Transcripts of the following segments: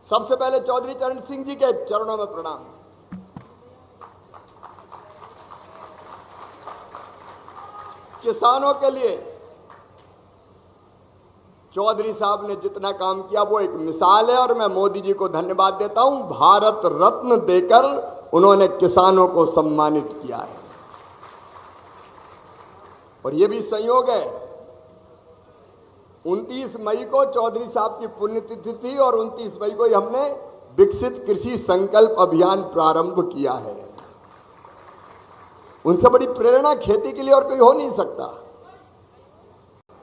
सबसे पहले चौधरी चरण सिंह जी के चरणों में प्रणाम। किसानों के लिए चौधरी साहब ने जितना काम किया वो एक मिसाल है और मैं मोदी जी को धन्यवाद देता हूं। भारत रत्न देकर उन्होंने किसानों को सम्मानित किया है। और ये भी संयोग है, 29 मई को चौधरी साहब की पुण्यतिथि थी और 29 मई को ही हमने विकसित कृषि संकल्प अभियान प्रारंभ किया है। उनसे बड़ी प्रेरणा खेती के लिए और कोई हो नहीं सकता।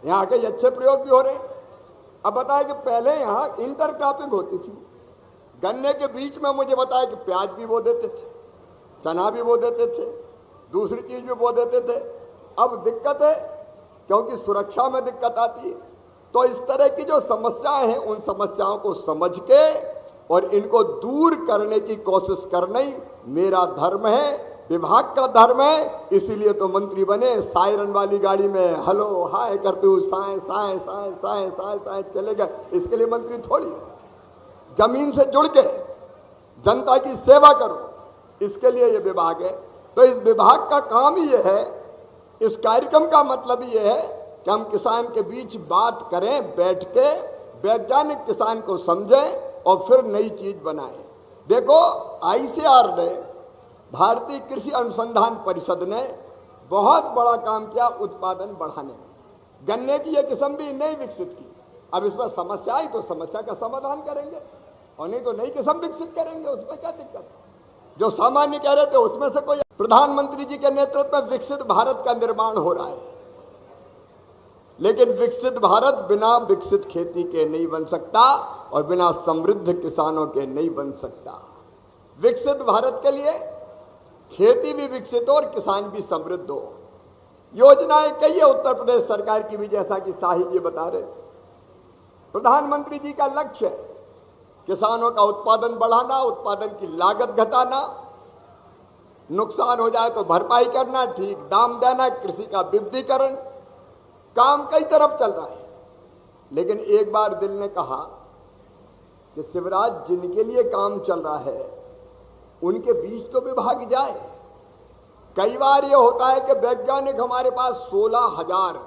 यहां के अच्छे प्रयोग भी हो रहे। अब बताया कि पहले यहां इंटरक्रॉपिंग होती थी, गन्ने के बीच में मुझे बताया कि प्याज भी बो देते थे, चना भी बो देते थे, दूसरी चीज भी बो देते थे। अब दिक्कत है क्योंकि सुरक्षा में दिक्कत आती है। तो इस तरह की जो समस्याएं हैं उन समस्याओं को समझ के और इनको दूर करने की कोशिश करना ही मेरा धर्म है, विभाग का धर्म है। इसीलिए तो मंत्री बने। सायरन वाली गाड़ी में हेलो हाय करते हुए साए साए साए साए साए साए चले गए। इसके लिए मंत्री थोड़ी है। जमीन से जुड़ के जनता की सेवा करो, इसके लिए ये विभाग है। तो इस विभाग का काम ही ये है, इस कार्यक्रम का मतलब ये है कि हम किसान के बीच बात करें, बैठ के वैज्ञानिक किसान को समझें और फिर नई चीज बनाएं। देखो, ICAR ने, भारतीय कृषि अनुसंधान परिषद ने बहुत बड़ा काम किया उत्पादन बढ़ाने में। गन्ने की यह किस्म भी नहीं विकसित की। अब इसमें समस्या आई तो समस्या का समाधान करेंगे और नहीं तो नई किस्म विकसित करेंगे। उसमें क्या दिक्कत है? जो सामान्य कह रहे थे उसमें से कोई। प्रधानमंत्री जी के नेतृत्व में विकसित भारत का निर्माण हो रहा है, लेकिन विकसित भारत बिना विकसित खेती के नहीं बन सकता और बिना समृद्ध किसानों के नहीं बन सकता। विकसित भारत के लिए खेती भी विकसित हो और किसान भी समृद्ध हो। योजनाएं कई है उत्तर प्रदेश सरकार की भी, जैसा कि शाही जी बता रहे थे। प्रधानमंत्री जी का लक्ष्य है किसानों का उत्पादन बढ़ाना, उत्पादन की लागत घटाना, नुकसान हो जाए तो भरपाई करना, ठीक दाम देना, कृषि का विविधीकरण। काम कई तरफ चल रहा है। लेकिन एक बार दिल ने कहा कि शिवराज, जिनके लिए काम चल रहा है उनके बीच तो विभाग जाए। कई बार यह होता है कि वैज्ञानिक हमारे पास 16,000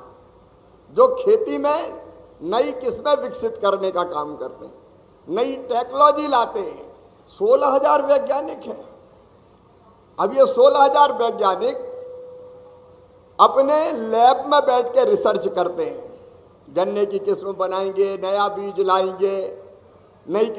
जो खेती में नई किस्में विकसित करने का काम करते हैं, नई टेक्नोलॉजी लाते हैं। 16,000 वैज्ञानिक हैं। अब ये 16,000 वैज्ञानिक अपने लैब में बैठ के रिसर्च करते हैं। गन्ने की किस्म बनाएंगे, नया बीज लाएंगे, नई